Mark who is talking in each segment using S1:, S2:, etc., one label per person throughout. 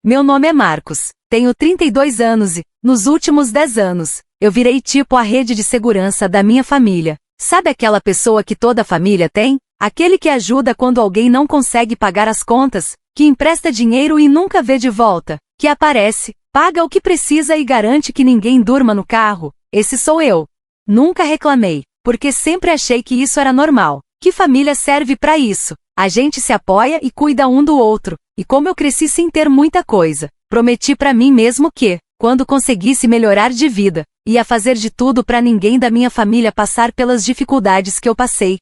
S1: Meu nome é Marcos, tenho 32 anos e, nos últimos 10 anos, eu virei tipo a rede de segurança da minha família. Sabe aquela pessoa que toda família tem? Aquele que ajuda quando alguém não consegue pagar as contas, que empresta dinheiro e nunca vê de volta, que aparece, paga o que precisa e garante que ninguém durma no carro. Esse sou eu. Nunca reclamei, porque sempre achei que isso era normal. Que família serve para isso? A gente se apoia e cuida um do outro. E como eu cresci sem ter muita coisa, prometi para mim mesmo que, quando conseguisse melhorar de vida, ia fazer de tudo para ninguém da minha família passar pelas dificuldades que eu passei.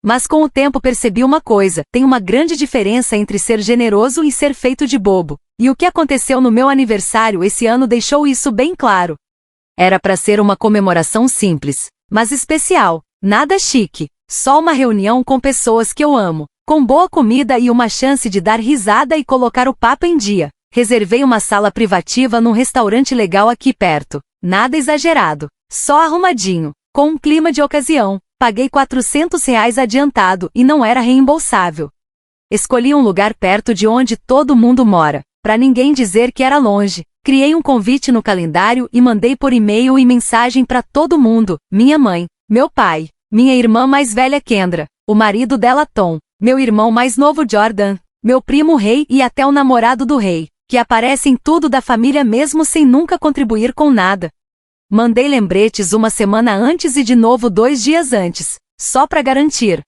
S1: Mas com o tempo percebi uma coisa: tem uma grande diferença entre ser generoso e ser feito de bobo. E o que aconteceu no meu aniversário esse ano deixou isso bem claro. Era para ser uma comemoração simples, mas especial, nada chique, só uma reunião com pessoas que eu amo, com boa comida e uma chance de dar risada e colocar o papo em dia. Reservei uma sala privativa num restaurante legal aqui perto, nada exagerado, só arrumadinho, com um clima de ocasião. Paguei R$ 400 adiantado e não era reembolsável. Escolhi um lugar perto de onde todo mundo mora, para ninguém dizer que era longe. Criei um convite no calendário e mandei por e-mail e mensagem para todo mundo: minha mãe, meu pai, minha irmã mais velha Kendra, o marido dela Tom, meu irmão mais novo Jordan, meu primo Rei e até o namorado do Rei, que aparece em tudo da família mesmo sem nunca contribuir com nada. Mandei lembretes uma semana antes e de novo 2 dias antes, só para garantir.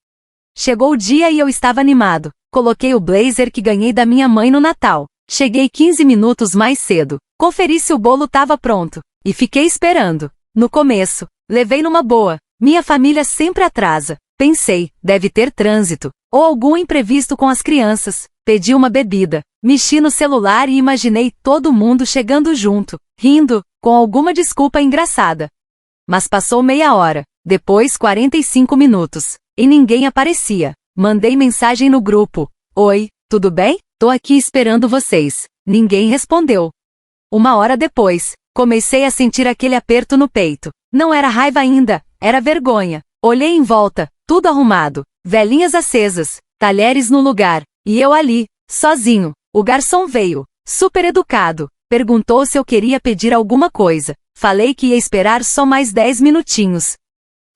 S1: Chegou o dia e eu estava animado. Coloquei o blazer que ganhei da minha mãe no Natal. Cheguei 15 minutos mais cedo, conferi se o bolo estava pronto, e fiquei esperando. No começo, levei numa boa, minha família sempre atrasa. Pensei, deve ter trânsito, ou algum imprevisto com as crianças. Pedi uma bebida, mexi no celular e imaginei todo mundo chegando junto, rindo, com alguma desculpa engraçada. Mas passou meia hora, depois 45 minutos, e ninguém aparecia. Mandei mensagem no grupo: oi, tudo bem? Tô aqui esperando vocês. Ninguém respondeu. 1 hora depois, comecei a sentir aquele aperto no peito. Não era raiva ainda, era vergonha. Olhei em volta, tudo arrumado, velhinhas acesas, talheres no lugar, e eu ali, sozinho. O garçom veio, super educado, perguntou se eu queria pedir alguma coisa. Falei que ia esperar só mais 10 minutinhos.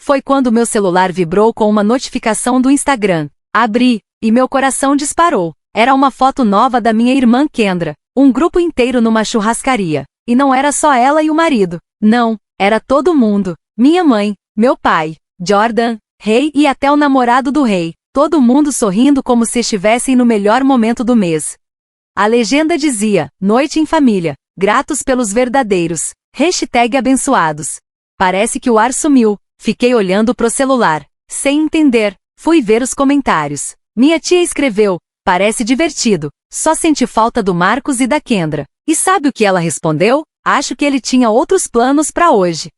S1: Foi quando meu celular vibrou com uma notificação do Instagram. Abri, e meu coração disparou. Era uma foto nova da minha irmã Kendra, um grupo inteiro numa churrascaria. E não era só ela e o marido. Não, era todo mundo. Minha mãe, meu pai, Jordan, Rei e até o namorado do Rei. Todo mundo sorrindo como se estivessem no melhor momento do mês. A legenda dizia: noite em família, gratos pelos verdadeiros, #abençoados. Parece que o ar sumiu, fiquei olhando pro celular, sem entender, fui ver os comentários. Minha tia escreveu: parece divertido, só senti falta do Marcos e da Kendra. E sabe o que ela respondeu? Acho que ele tinha outros planos para hoje.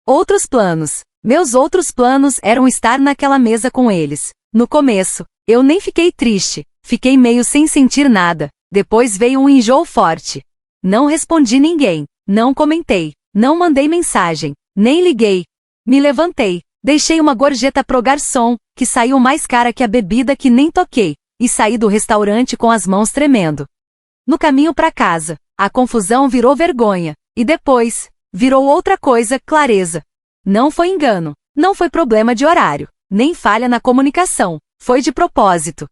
S1: Outros planos. Meus outros planos eram estar naquela mesa com eles. No começo, eu nem fiquei triste, fiquei meio sem sentir nada. Depois veio um enjoo forte. Não respondi ninguém, não comentei, não mandei mensagem, nem liguei. Me levantei, deixei uma gorjeta pro garçom, que saiu mais cara que a bebida que nem toquei, e saí do restaurante com as mãos tremendo. No caminho para casa, a confusão virou vergonha, e depois, virou outra coisa: clareza. Não foi engano, não foi problema de horário, nem falha na comunicação, foi de propósito.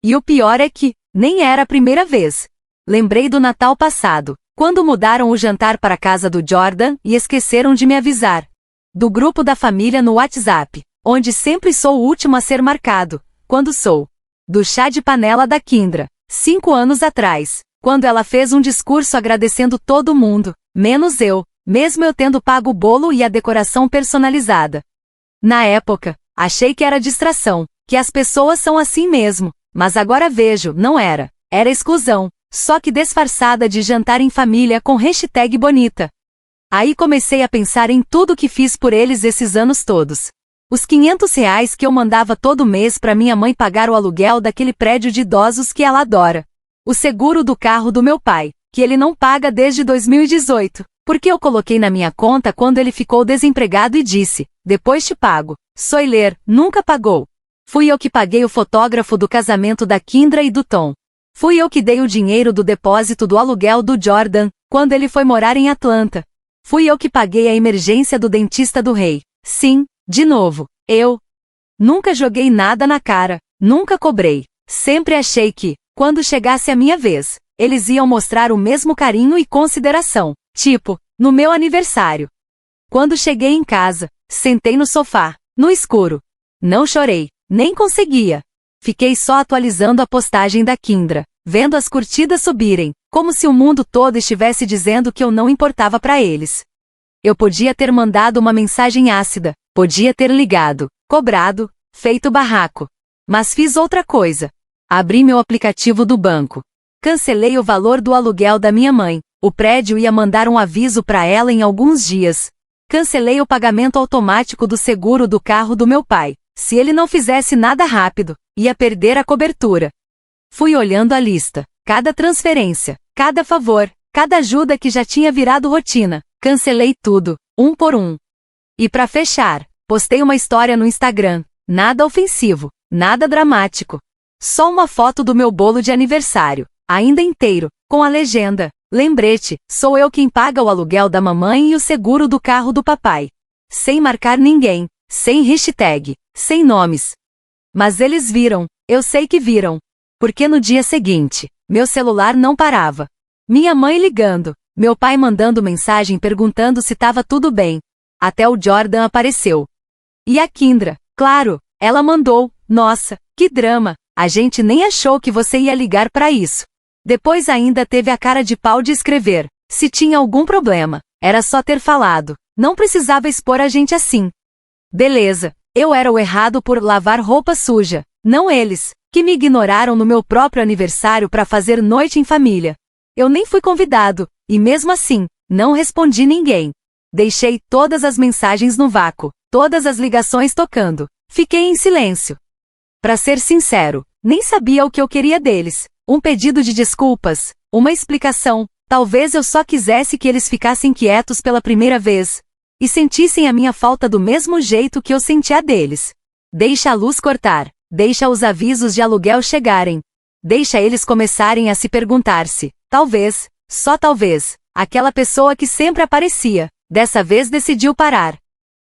S1: E o pior é que, nem era a primeira vez. Lembrei do Natal passado, quando mudaram o jantar para a casa do Jordan e esqueceram de me avisar. Do grupo da família no WhatsApp, onde sempre sou o último a ser marcado, quando sou. Do chá de panela da Kendra, 5 anos atrás, quando ela fez um discurso agradecendo todo mundo, menos eu, mesmo eu tendo pago o bolo e a decoração personalizada. Na época, achei que era distração, que as pessoas são assim mesmo. Mas agora vejo, não era. Era exclusão, só que disfarçada de jantar em família com #bonita. Aí comecei a pensar em tudo que fiz por eles esses anos todos. Os R$ 500 que eu mandava todo mês para minha mãe pagar o aluguel daquele prédio de idosos que ela adora. O seguro do carro do meu pai, que ele não paga desde 2018, porque eu coloquei na minha conta quando ele ficou desempregado e disse: depois te pago. Soiler, nunca pagou. Fui eu que paguei o fotógrafo do casamento da Kendra e do Tom. Fui eu que dei o dinheiro do depósito do aluguel do Jordan, quando ele foi morar em Atlanta. Fui eu que paguei a emergência do dentista do rei. Sim, de novo, eu. Nunca joguei nada na cara, nunca cobrei. Sempre achei que, quando chegasse a minha vez, eles iam mostrar o mesmo carinho e consideração. Tipo, no meu aniversário. Quando cheguei em casa, sentei no sofá, no escuro. Não chorei, nem conseguia. Fiquei só atualizando a postagem da Kindra, vendo as curtidas subirem, como se o mundo todo estivesse dizendo que eu não importava para eles. Eu podia ter mandado uma mensagem ácida, podia ter ligado, cobrado, feito barraco. Mas fiz outra coisa. Abri meu aplicativo do banco. Cancelei o valor do aluguel da minha mãe. O prédio ia mandar um aviso para ela em alguns dias. Cancelei o pagamento automático do seguro do carro do meu pai. Se ele não fizesse nada rápido, ia perder a cobertura. Fui olhando a lista. Cada transferência, cada favor, cada ajuda que já tinha virado rotina. Cancelei tudo, um por um. E para fechar, postei uma história no Instagram. Nada ofensivo, nada dramático. Só uma foto do meu bolo de aniversário, ainda inteiro, com a legenda: lembrete, sou eu quem paga o aluguel da mamãe e o seguro do carro do papai. Sem marcar ninguém, sem hashtag, sem nomes. Mas eles viram, eu sei que viram. Porque no dia seguinte, meu celular não parava. Minha mãe ligando, meu pai mandando mensagem perguntando se estava tudo bem. Até o Jordan apareceu. E a Kindra, claro, ela mandou: nossa, que drama, a gente nem achou que você ia ligar para isso. Depois ainda teve a cara de pau de escrever: se tinha algum problema, era só ter falado, não precisava expor a gente assim. Beleza, eu era o errado por lavar roupa suja, não eles, que me ignoraram no meu próprio aniversário para fazer noite em família. Eu nem fui convidado, e mesmo assim, não respondi ninguém. Deixei todas as mensagens no vácuo, todas as ligações tocando. Fiquei em silêncio. Para ser sincero, nem sabia o que eu queria deles. Um pedido de desculpas, uma explicação. Talvez eu só quisesse que eles ficassem quietos pela primeira vez. E sentissem a minha falta do mesmo jeito que eu sentia a deles. Deixa a luz cortar. Deixa os avisos de aluguel chegarem. Deixa eles começarem a se perguntar-se, talvez, só talvez, aquela pessoa que sempre aparecia, dessa vez decidiu parar.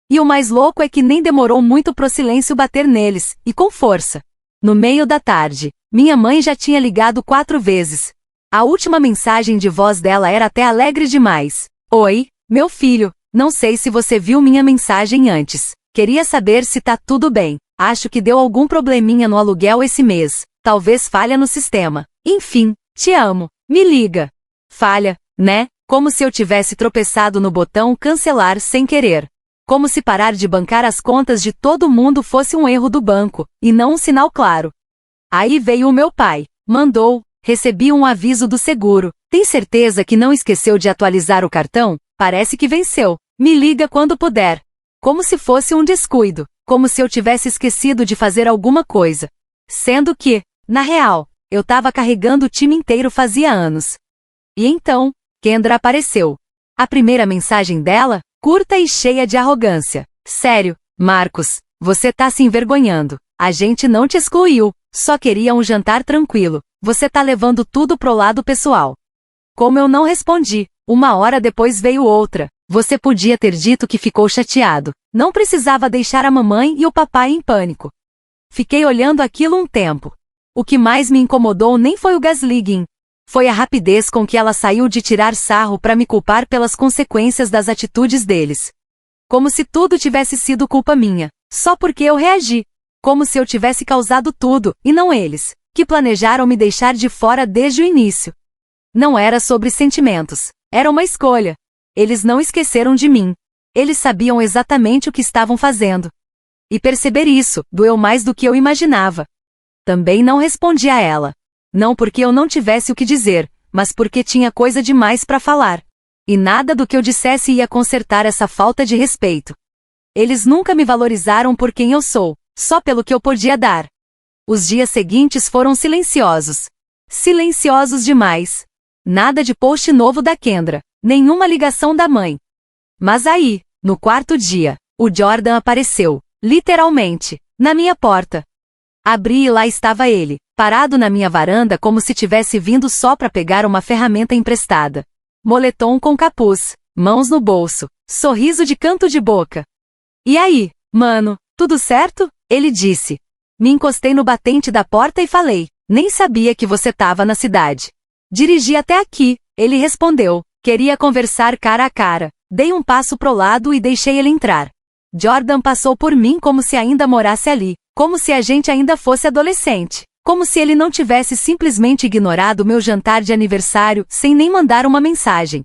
S1: E o mais louco é que nem demorou muito pro silêncio bater neles, e com força. No meio da tarde, minha mãe já tinha ligado 4 vezes. A última mensagem de voz dela era até alegre demais. Oi, meu filho, não sei se você viu minha mensagem antes. Queria saber se tá tudo bem. Acho que deu algum probleminha no aluguel esse mês. Talvez falha no sistema. Enfim, te amo. Me liga. Falha, né? Como se eu tivesse tropeçado no botão cancelar sem querer. Como se parar de bancar as contas de todo mundo fosse um erro do banco, e não um sinal claro. Aí veio o meu pai. Mandou. Recebi um aviso do seguro. Tem certeza que não esqueceu de atualizar o cartão? Parece que venceu. Me liga quando puder. Como se fosse um descuido. Como se eu tivesse esquecido de fazer alguma coisa. Sendo que, na real, eu tava carregando o time inteiro fazia anos. E então, Kendra apareceu. A primeira mensagem dela, curta e cheia de arrogância. Sério, Marcos, você tá se envergonhando. A gente não te excluiu, só queria um jantar tranquilo. Você tá levando tudo pro lado pessoal. Como eu não respondi, 1 hora depois veio outra. Você podia ter dito que ficou chateado. Não precisava deixar a mamãe e o papai em pânico. Fiquei olhando aquilo um tempo. O que mais me incomodou nem foi o gaslighting. Foi a rapidez com que ela saiu de tirar sarro para me culpar pelas consequências das atitudes deles. Como se tudo tivesse sido culpa minha, só porque eu reagi. Como se eu tivesse causado tudo, e não eles, que planejaram me deixar de fora desde o início. Não era sobre sentimentos. Era uma escolha. Eles não esqueceram de mim. Eles sabiam exatamente o que estavam fazendo. E perceber isso doeu mais do que eu imaginava. Também não respondi a ela. Não porque eu não tivesse o que dizer, mas porque tinha coisa demais para falar. E nada do que eu dissesse ia consertar essa falta de respeito. Eles nunca me valorizaram por quem eu sou, só pelo que eu podia dar. Os dias seguintes foram silenciosos. Silenciosos demais. Nada de post novo da Kendra, nenhuma ligação da mãe. Mas aí, no 4º dia, o Jordan apareceu, literalmente, na minha porta. Abri e lá estava ele, parado na minha varanda como se tivesse vindo só para pegar uma ferramenta emprestada. Moletom com capuz, mãos no bolso, sorriso de canto de boca. E aí, mano, tudo certo? Ele disse. Me encostei no batente da porta e falei, nem sabia que você tava na cidade. Dirigi até aqui, ele respondeu, queria conversar cara a cara. Dei um passo pro lado e deixei ele entrar. Jordan passou por mim como se ainda morasse ali, como se a gente ainda fosse adolescente, como se ele não tivesse simplesmente ignorado meu jantar de aniversário sem nem mandar uma mensagem.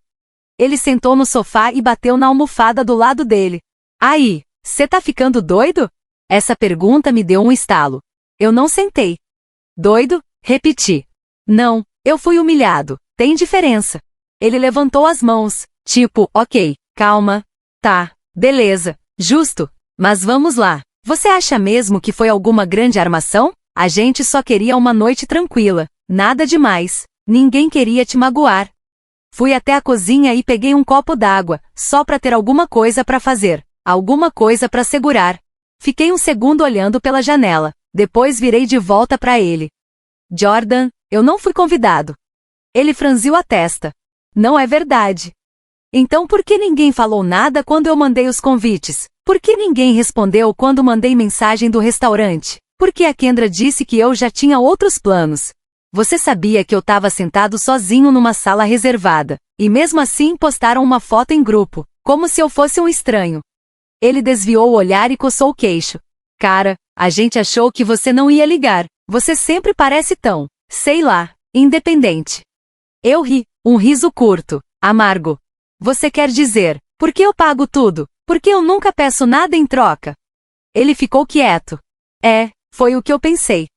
S1: Ele sentou no sofá e bateu na almofada do lado dele. Aí, cê tá ficando doido? Essa pergunta me deu um estalo. Eu não sentei. Doido? Repeti. Não, eu fui humilhado, tem diferença. Ele levantou as mãos, tipo, ok, calma, tá, beleza, justo, mas vamos lá. Você acha mesmo que foi alguma grande armação? A gente só queria uma noite tranquila, nada demais, ninguém queria te magoar. Fui até a cozinha e peguei um copo d'água, só pra ter alguma coisa pra fazer, alguma coisa pra segurar. Fiquei um segundo olhando pela janela, depois virei de volta pra ele. Jordan, eu não fui convidado. Ele franziu a testa. Não é verdade. Então por que ninguém falou nada quando eu mandei os convites? Por que ninguém respondeu quando mandei mensagem do restaurante? Por que a Kendra disse que eu já tinha outros planos? Você sabia que eu estava sentado sozinho numa sala reservada, e mesmo assim postaram uma foto em grupo, como se eu fosse um estranho. Ele desviou o olhar e coçou o queixo. Cara, a gente achou que você não ia ligar, você sempre parece tão, sei lá, independente. Eu ri, um riso curto, amargo. Você quer dizer, por que eu pago tudo? Por que eu nunca peço nada em troca? Ele ficou quieto. Foi o que eu pensei.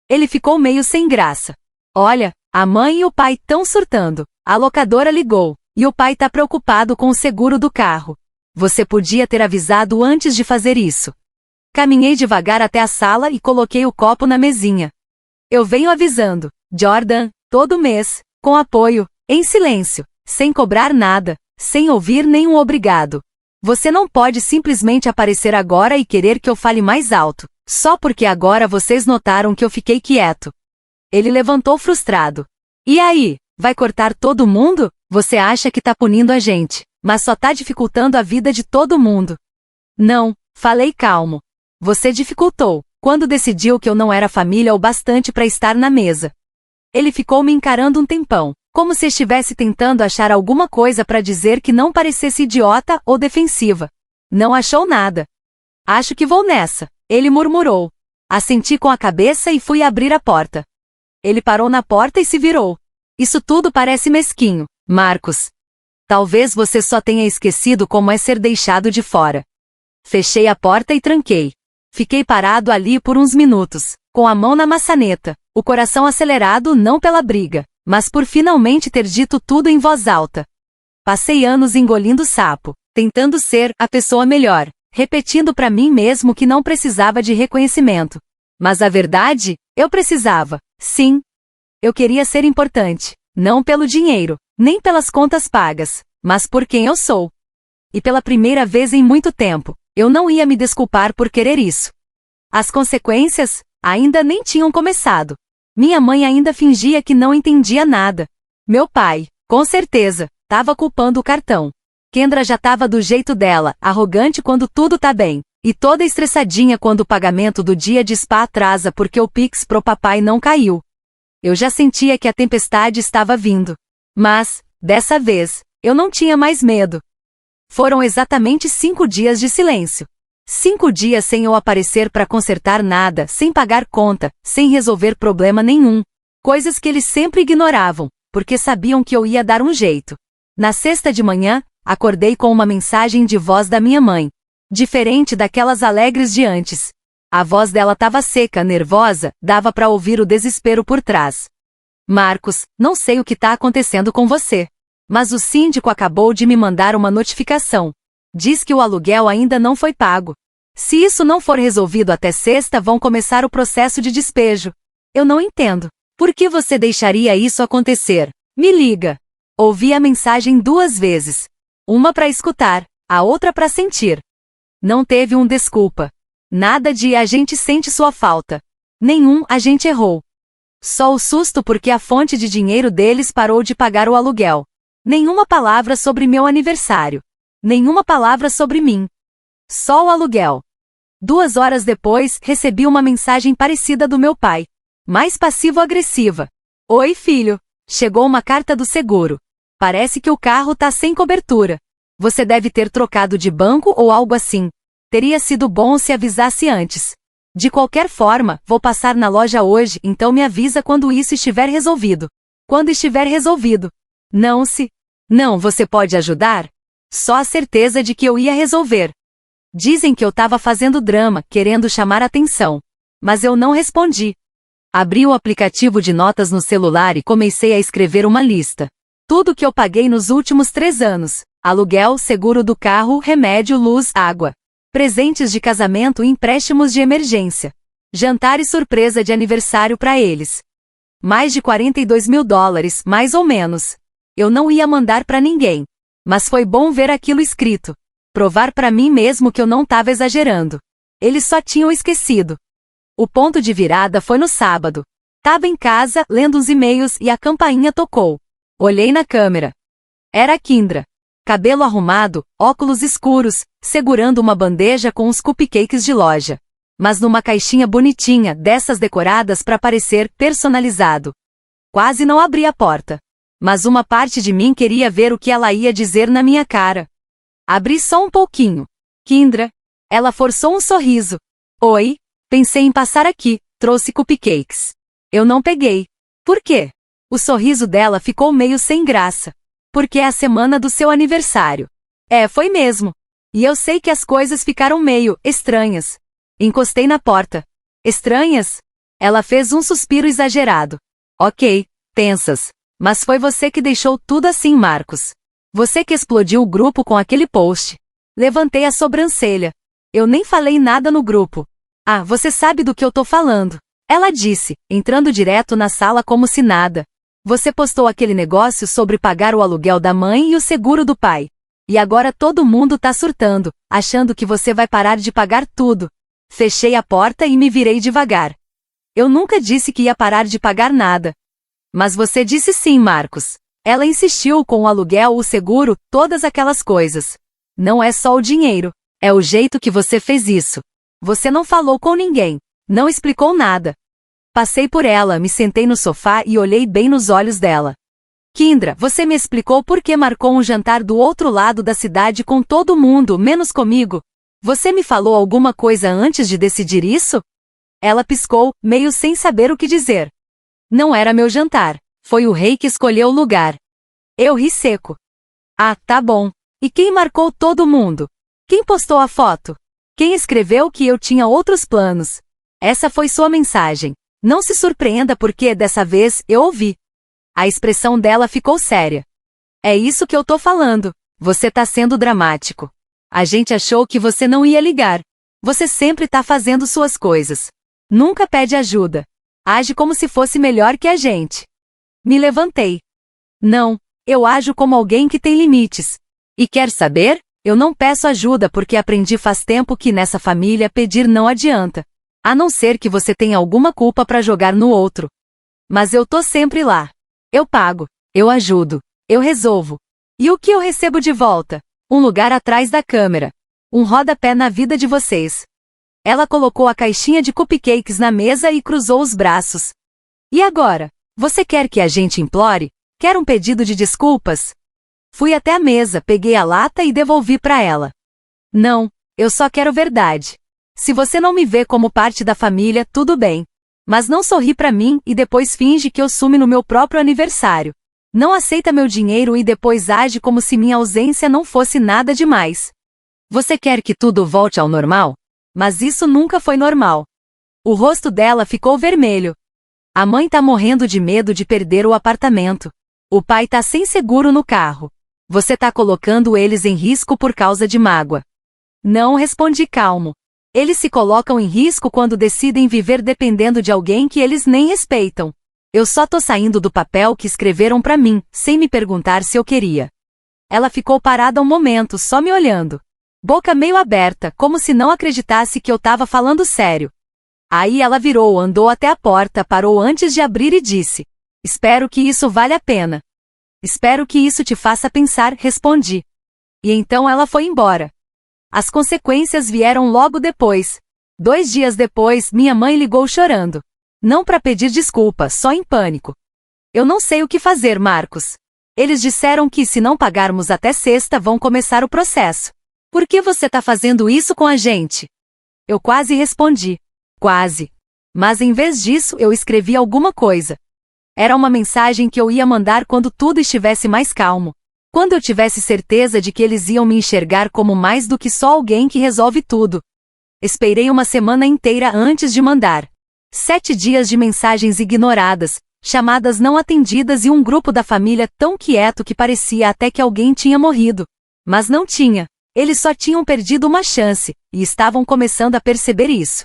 S1: Ele ficou meio sem graça. Olha, a mãe e o pai tão surtando. A locadora ligou, e o pai tá preocupado com o seguro do carro. Você podia ter avisado antes de fazer isso. Caminhei devagar até a sala e coloquei o copo na mesinha. Eu venho avisando, Jordan, todo mês, com apoio, em silêncio, sem cobrar nada, sem ouvir nenhum obrigado. Você não pode simplesmente aparecer agora e querer que eu fale mais alto, só porque agora vocês notaram que eu fiquei quieto. Ele levantou frustrado. E aí, vai cortar todo mundo? Você acha que tá punindo a gente, mas só tá dificultando a vida de todo mundo. Não, falei calmo. Você dificultou, quando decidiu que eu não era família o bastante para estar na mesa. Ele ficou me encarando um tempão, como se estivesse tentando achar alguma coisa para dizer que não parecesse idiota ou defensiva. Não achou nada. Acho que vou nessa, ele murmurou. Assenti com a cabeça e fui abrir a porta. Ele parou na porta e se virou. Isso tudo parece mesquinho, Marcos. Talvez você só tenha esquecido como é ser deixado de fora. Fechei a porta e tranquei. Fiquei parado ali por uns minutos, com a mão na maçaneta, o coração acelerado não pela briga, mas por finalmente ter dito tudo em voz alta. Passei anos engolindo sapo, tentando ser a pessoa melhor, repetindo para mim mesmo que não precisava de reconhecimento. Mas a verdade, eu precisava, sim. Eu queria ser importante, não pelo dinheiro, nem pelas contas pagas, mas por quem eu sou. E pela primeira vez em muito tempo, eu não ia me desculpar por querer isso. As consequências ainda nem tinham começado. Minha mãe ainda fingia que não entendia nada. Meu pai, com certeza, estava culpando o cartão. Kendra já estava do jeito dela, arrogante quando tudo tá bem, e toda estressadinha quando o pagamento do dia de spa atrasa porque o Pix pro papai não caiu. Eu já sentia que a tempestade estava vindo. Mas, dessa vez, eu não tinha mais medo. Foram exatamente 5 dias de silêncio. 5 dias sem eu aparecer para consertar nada, sem pagar conta, sem resolver problema nenhum. Coisas que eles sempre ignoravam, porque sabiam que eu ia dar um jeito. Na sexta de manhã, acordei com uma mensagem de voz da minha mãe. Diferente daquelas alegres de antes. A voz dela estava seca, nervosa, dava para ouvir o desespero por trás. Marcos, não sei o que está acontecendo com você. Mas o síndico acabou de me mandar uma notificação. Diz que o aluguel ainda não foi pago. Se isso não for resolvido até sexta, vão começar o processo de despejo. Eu não entendo. Por que você deixaria isso acontecer? Me liga. Ouvi a mensagem 2 vezes. Uma para escutar, a outra para sentir. Não teve um desculpa. Nada de a gente sente sua falta. Nenhum a gente errou. Só o susto porque a fonte de dinheiro deles parou de pagar o aluguel. Nenhuma palavra sobre meu aniversário. Nenhuma palavra sobre mim. Só o aluguel. 2 horas depois, recebi uma mensagem parecida do meu pai. Mais passivo-agressiva. Oi, filho. Chegou uma carta do seguro. Parece que o carro tá sem cobertura. Você deve ter trocado de banco ou algo assim. Teria sido bom se avisasse antes. De qualquer forma, vou passar na loja hoje, então me avisa quando isso estiver resolvido. Quando estiver resolvido. Não, você pode ajudar? Só a certeza de que eu ia resolver. Dizem que eu tava fazendo drama, querendo chamar atenção. Mas eu não respondi. Abri o aplicativo de notas no celular e comecei a escrever uma lista. Tudo que eu paguei nos últimos 3 anos. Aluguel, seguro do carro, remédio, luz, água. Presentes de casamento e empréstimos de emergência. Jantar e surpresa de aniversário para eles. Mais de $42 mil, mais ou menos. Eu não ia mandar para ninguém. Mas foi bom ver aquilo escrito. Provar para mim mesmo que eu não estava exagerando. Eles só tinham esquecido. O ponto de virada foi no sábado. Tava em casa, lendo uns e-mails e a campainha tocou. Olhei na câmera. Era a Kindra. Cabelo arrumado, óculos escuros, segurando uma bandeja com uns cupcakes de loja. Mas numa caixinha bonitinha, dessas decoradas para parecer personalizado. Quase não abri a porta. Mas uma parte de mim queria ver o que ela ia dizer na minha cara. Abri só um pouquinho. Kindra. Ela forçou um sorriso. Oi, pensei em passar aqui, trouxe cupcakes. Eu não peguei. Por quê? O sorriso dela ficou meio sem graça. Porque é a semana do seu aniversário. Foi mesmo. E eu sei que as coisas ficaram meio estranhas. Encostei na porta. Estranhas? Ela fez um suspiro exagerado. Ok, tensas. Mas foi você que deixou tudo assim, Marcos. Você que explodiu o grupo com aquele post. Levantei a sobrancelha. Eu nem falei nada no grupo. Ah, você sabe do que eu tô falando. Ela disse, entrando direto na sala como se nada. Você postou aquele negócio sobre pagar o aluguel da mãe e o seguro do pai. E agora todo mundo tá surtando, achando que você vai parar de pagar tudo. Fechei a porta e me virei devagar. Eu nunca disse que ia parar de pagar nada. Mas você disse sim, Marcos. Ela insistiu com o aluguel, o seguro, todas aquelas coisas. Não é só o dinheiro, é o jeito que você fez isso. Você não falou com ninguém, não explicou nada. Passei por ela, me sentei no sofá e olhei bem nos olhos dela. Kindra, você me explicou por que marcou um jantar do outro lado da cidade com todo mundo, menos comigo? Você me falou alguma coisa antes de decidir isso? Ela piscou, meio sem saber o que dizer. Não era meu jantar, foi o rei que escolheu o lugar. Eu ri seco. Ah, tá bom. E quem marcou todo mundo? Quem postou a foto? Quem escreveu que eu tinha outros planos? Essa foi sua mensagem. Não se surpreenda porque, dessa vez, eu ouvi. A expressão dela ficou séria. É isso que eu tô falando. Você tá sendo dramático. A gente achou que você não ia ligar. Você sempre tá fazendo suas coisas. Nunca pede ajuda. Age como se fosse melhor que a gente. Me levantei. Não, eu ajo como alguém que tem limites. E quer saber? Eu não peço ajuda porque aprendi faz tempo que nessa família pedir não adianta. A não ser que você tenha alguma culpa pra jogar no outro. Mas eu tô sempre lá. Eu pago, eu ajudo, eu resolvo. E o que eu recebo de volta? Um lugar atrás da câmera. Um rodapé na vida de vocês. Ela colocou a caixinha de cupcakes na mesa e cruzou os braços. E agora? Você quer que a gente implore? Quer um pedido de desculpas? Fui até a mesa, peguei a lata e devolvi pra ela. Não, eu só quero verdade. Se você não me vê como parte da família, tudo bem. Mas não sorri pra mim e depois finge que eu sume no meu próprio aniversário. Não aceita meu dinheiro e depois age como se minha ausência não fosse nada demais. Você quer que tudo volte ao normal? Mas isso nunca foi normal. O rosto dela ficou vermelho. A mãe tá morrendo de medo de perder o apartamento. O pai tá sem seguro no carro. Você tá colocando eles em risco por causa de mágoa. Não, respondi calmo. Eles se colocam em risco quando decidem viver dependendo de alguém que eles nem respeitam. Eu só tô saindo do papel que escreveram pra mim, sem me perguntar se eu queria. Ela ficou parada um momento, só me olhando. Boca meio aberta, como se não acreditasse que eu tava falando sério. Aí ela virou, andou até a porta, parou antes de abrir e disse: "Espero que isso valha a pena. Espero que isso te faça pensar", respondi. E então ela foi embora. As consequências vieram logo depois. 2 dias depois, minha mãe ligou chorando. Não para pedir desculpa, só em pânico. "Eu não sei o que fazer, Marcos. Eles disseram que se não pagarmos até sexta vão começar o processo. Por que você tá fazendo isso com a gente?" Eu quase respondi. Quase. Mas em vez disso eu escrevi alguma coisa. Era uma mensagem que eu ia mandar quando tudo estivesse mais calmo. Quando eu tivesse certeza de que eles iam me enxergar como mais do que só alguém que resolve tudo. Esperei uma semana inteira antes de mandar. 7 dias de mensagens ignoradas, chamadas não atendidas e um grupo da família tão quieto que parecia até que alguém tinha morrido. Mas não tinha. Eles só tinham perdido uma chance, e estavam começando a perceber isso.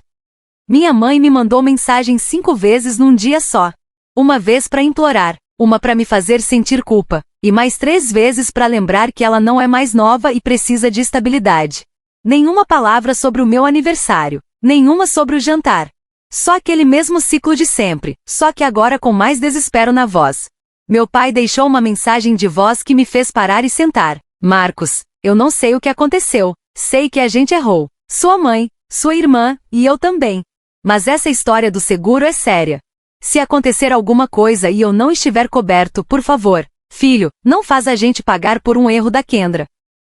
S1: Minha mãe me mandou mensagem 5 vezes num dia só. Uma vez para implorar, uma para me fazer sentir culpa, e mais 3 vezes para lembrar que ela não é mais nova e precisa de estabilidade. Nenhuma palavra sobre o meu aniversário, nenhuma sobre o jantar. Só aquele mesmo ciclo de sempre, só que agora com mais desespero na voz. Meu pai deixou uma mensagem de voz que me fez parar e sentar. "Marcos, eu não sei o que aconteceu, sei que a gente errou. Sua mãe, sua irmã, e eu também. Mas essa história do seguro é séria. Se acontecer alguma coisa e eu não estiver coberto, por favor, filho, não faz a gente pagar por um erro da Kendra."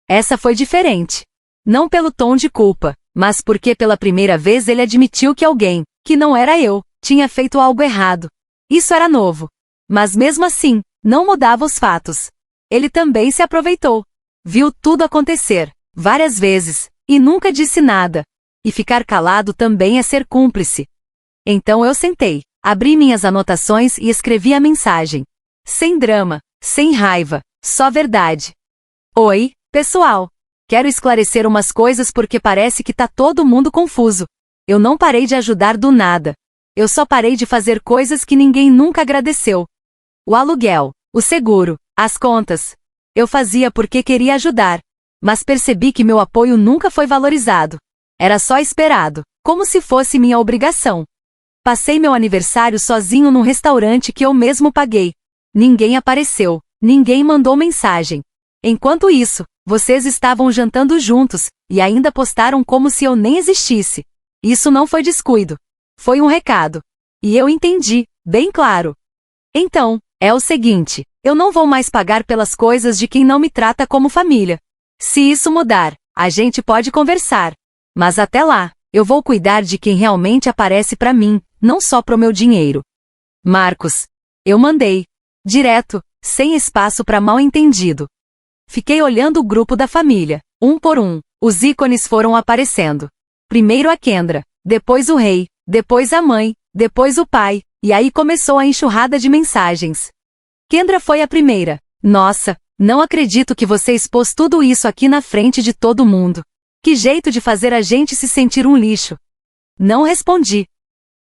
S1: Essa foi diferente. Não pelo tom de culpa, mas porque pela primeira vez ele admitiu que alguém, que não era eu, tinha feito algo errado. Isso era novo. Mas mesmo assim, não mudava os fatos. Ele também se aproveitou. Viu tudo acontecer, várias vezes, e nunca disse nada. E ficar calado também é ser cúmplice. Então eu sentei, abri minhas anotações e escrevi a mensagem. Sem drama, sem raiva, só verdade. "Oi, pessoal. Quero esclarecer umas coisas porque parece que tá todo mundo confuso. Eu não parei de ajudar do nada. Eu só parei de fazer coisas que ninguém nunca agradeceu. O aluguel, o seguro, as contas. Eu fazia porque queria ajudar. Mas percebi que meu apoio nunca foi valorizado. Era só esperado, como se fosse minha obrigação. Passei meu aniversário sozinho num restaurante que eu mesmo paguei. Ninguém apareceu, ninguém mandou mensagem. Enquanto isso, vocês estavam jantando juntos, e ainda postaram como se eu nem existisse. Isso não foi descuido. Foi um recado. E eu entendi, bem claro. Então, é o seguinte, eu não vou mais pagar pelas coisas de quem não me trata como família. Se isso mudar, a gente pode conversar. Mas até lá, eu vou cuidar de quem realmente aparece pra mim, não só pro meu dinheiro." Marcos. Eu mandei. Direto, sem espaço pra mal-entendido. Fiquei olhando o grupo da família, um por um. Os ícones foram aparecendo. Primeiro a Kendra, depois o rei, depois a mãe, depois o pai, e aí começou a enxurrada de mensagens. Kendra foi a primeira. "Nossa, não acredito que você expôs tudo isso aqui na frente de todo mundo. Que jeito de fazer a gente se sentir um lixo." Não respondi.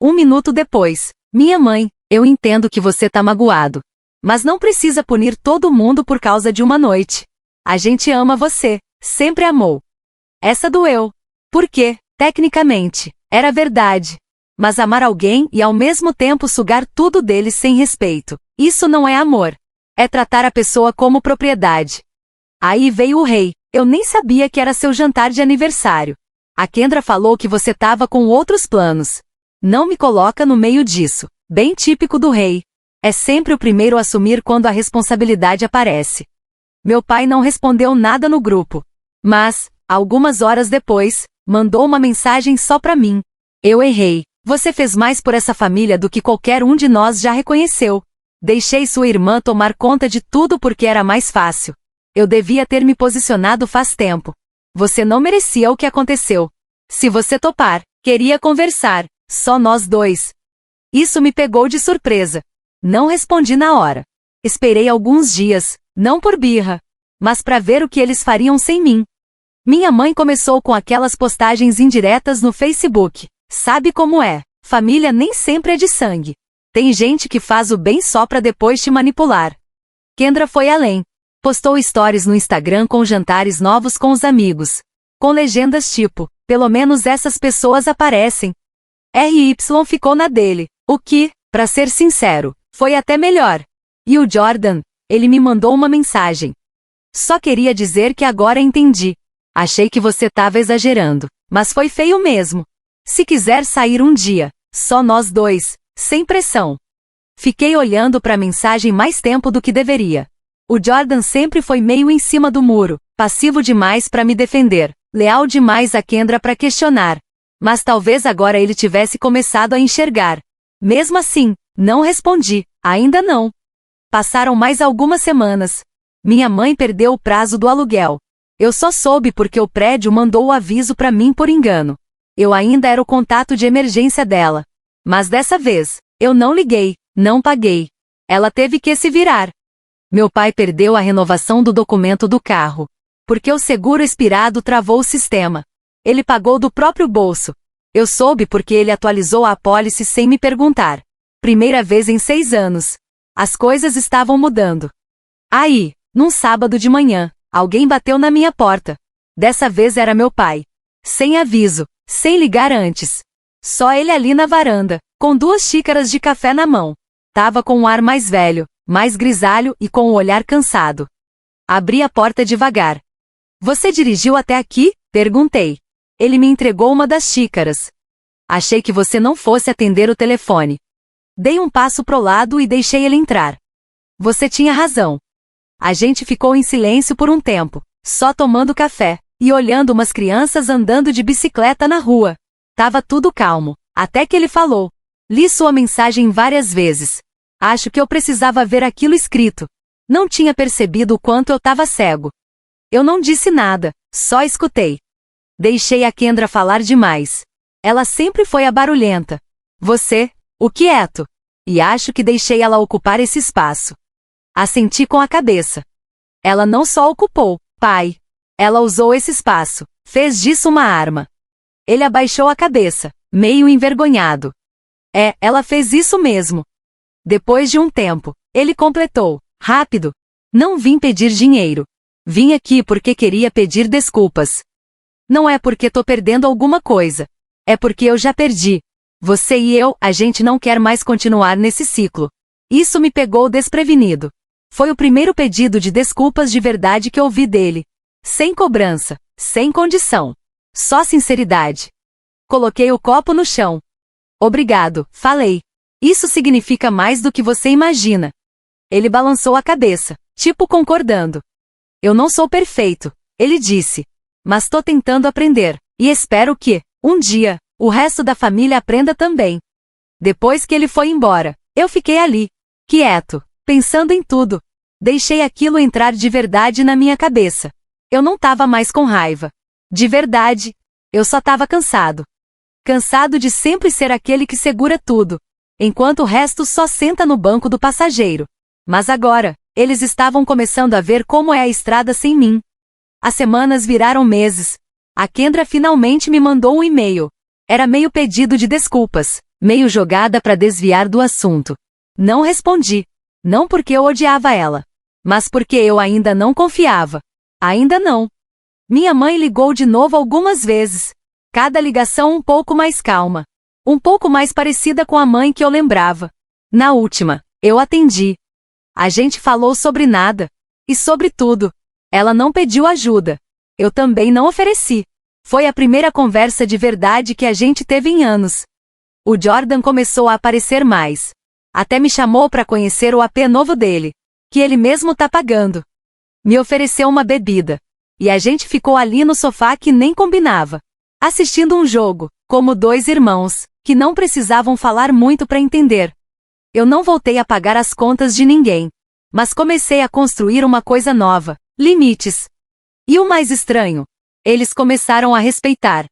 S1: 1 minuto depois. "Minha mãe, eu entendo que você tá magoado. Mas não precisa punir todo mundo por causa de uma noite. A gente ama você, sempre amou." Essa doeu. Porque, tecnicamente, era verdade. Mas amar alguém e ao mesmo tempo sugar tudo deles sem respeito, isso não é amor. É tratar a pessoa como propriedade. Aí veio o rei. "Eu nem sabia que era seu jantar de aniversário. A Kendra falou que você tava com outros planos. Não me coloca no meio disso." Bem típico do rei. É sempre o primeiro a assumir quando a responsabilidade aparece. Meu pai não respondeu nada no grupo. Mas, algumas horas depois, mandou uma mensagem só pra mim. "Eu errei. Você fez mais por essa família do que qualquer um de nós já reconheceu. Deixei sua irmã tomar conta de tudo porque era mais fácil. Eu devia ter me posicionado faz tempo. Você não merecia o que aconteceu. Se você topar, queria conversar, só nós dois." Isso me pegou de surpresa. Não respondi na hora. Esperei alguns dias, não por birra, mas para ver o que eles fariam sem mim. Minha mãe começou com aquelas postagens indiretas no Facebook. Sabe como é? Família nem sempre é de sangue. Tem gente que faz o bem só pra depois te manipular. Kendra foi além. Postou stories no Instagram com jantares novos com os amigos. Com legendas tipo, "Pelo menos essas pessoas aparecem." RY ficou na dele, o que, pra ser sincero, foi até melhor. E o Jordan, ele me mandou uma mensagem. Só queria dizer que agora entendi. Achei que você tava exagerando, mas foi feio mesmo. Se quiser sair um dia, só nós dois, sem pressão. Fiquei olhando pra mensagem mais tempo do que deveria. O Jordan sempre foi meio em cima do muro, passivo demais pra me defender, leal demais a Kendra pra questionar. Mas talvez agora ele tivesse começado a enxergar. Mesmo assim, não respondi, ainda não. Passaram mais algumas semanas. Minha mãe perdeu o prazo do aluguel. Eu só soube porque o prédio mandou o aviso pra mim por engano. Eu ainda era o contato de emergência dela. Mas dessa vez, eu não liguei, não paguei. Ela teve que se virar. Meu pai perdeu a renovação do documento do carro. Porque o seguro expirado travou o sistema. Ele pagou do próprio bolso. Eu soube porque ele atualizou a apólice sem me perguntar. Primeira vez em 6 anos. As coisas estavam mudando. Aí, num sábado de manhã, alguém bateu na minha porta. Dessa vez era meu pai. Sem aviso, sem ligar antes. Só ele ali na varanda, com 2 xícaras de café na mão. Tava com um ar mais velho, mais grisalho e com o olhar cansado. Abri a porta devagar. Você dirigiu até aqui? Perguntei. Ele me entregou uma das xícaras. Achei que você não fosse atender o telefone. Dei um passo pro lado e deixei ele entrar. Você tinha razão. A gente ficou em silêncio por um tempo, só tomando café, e olhando umas crianças andando de bicicleta na rua. Tava tudo calmo, até que ele falou. Li sua mensagem várias vezes. Acho que eu precisava ver aquilo escrito. Não tinha percebido o quanto eu tava cego. Eu não disse nada, só escutei. Deixei a Kendra falar demais. Ela sempre foi a barulhenta. Você, o quieto. E acho que deixei ela ocupar esse espaço. Assenti com a cabeça. Ela não só ocupou, pai. Ela usou esse espaço, fez disso uma arma. Ele abaixou a cabeça, meio envergonhado. Ela fez isso mesmo. Depois de um tempo, ele completou, rápido. Não vim pedir dinheiro. Vim aqui porque queria pedir desculpas. Não é porque tô perdendo alguma coisa. É porque eu já perdi. Você e eu, a gente não quer mais continuar nesse ciclo. Isso me pegou desprevenido. Foi o primeiro pedido de desculpas de verdade que ouvi dele. Sem cobrança, sem condição. Só sinceridade. Coloquei o copo no chão. Obrigado, falei. Isso significa mais do que você imagina. Ele balançou a cabeça, tipo concordando. Eu não sou perfeito, ele disse. Mas tô tentando aprender, e espero que, um dia, o resto da família aprenda também. Depois que ele foi embora, eu fiquei ali, quieto, pensando em tudo. Deixei aquilo entrar de verdade na minha cabeça. Eu não tava mais com raiva. De verdade, eu só tava cansado. Cansado de sempre ser aquele que segura tudo, enquanto o resto só senta no banco do passageiro. Mas agora, eles estavam começando a ver como é a estrada sem mim. As semanas viraram meses. A Kendra finalmente me mandou um e-mail. Era meio pedido de desculpas, meio jogada para desviar do assunto. Não respondi. Não porque eu odiava ela, mas porque eu ainda não confiava. Ainda não. Minha mãe ligou de novo algumas vezes. Cada ligação um pouco mais calma. Um pouco mais parecida com a mãe que eu lembrava. Na última, eu atendi. A gente falou sobre nada. E sobre tudo. Ela não pediu ajuda. Eu também não ofereci. Foi a primeira conversa de verdade que a gente teve em anos. O Jordan começou a aparecer mais. Até me chamou para conhecer o AP novo dele, que ele mesmo tá pagando. Me ofereceu uma bebida. E a gente ficou ali no sofá que nem combinava. Assistindo um jogo, como 2 irmãos, que não precisavam falar muito para entender. Eu não voltei a pagar as contas de ninguém. Mas comecei a construir uma coisa nova, limites. E o mais estranho? Eles começaram a respeitar.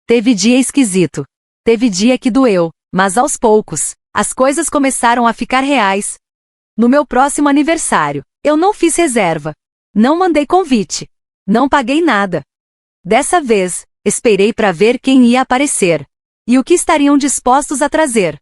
S1: Teve dia esquisito. Teve dia que doeu, mas aos poucos, as coisas começaram a ficar reais. No meu próximo aniversário, eu não fiz reserva. Não mandei convite. Não paguei nada. Dessa vez, esperei para ver quem ia aparecer. E o que estariam dispostos a trazer.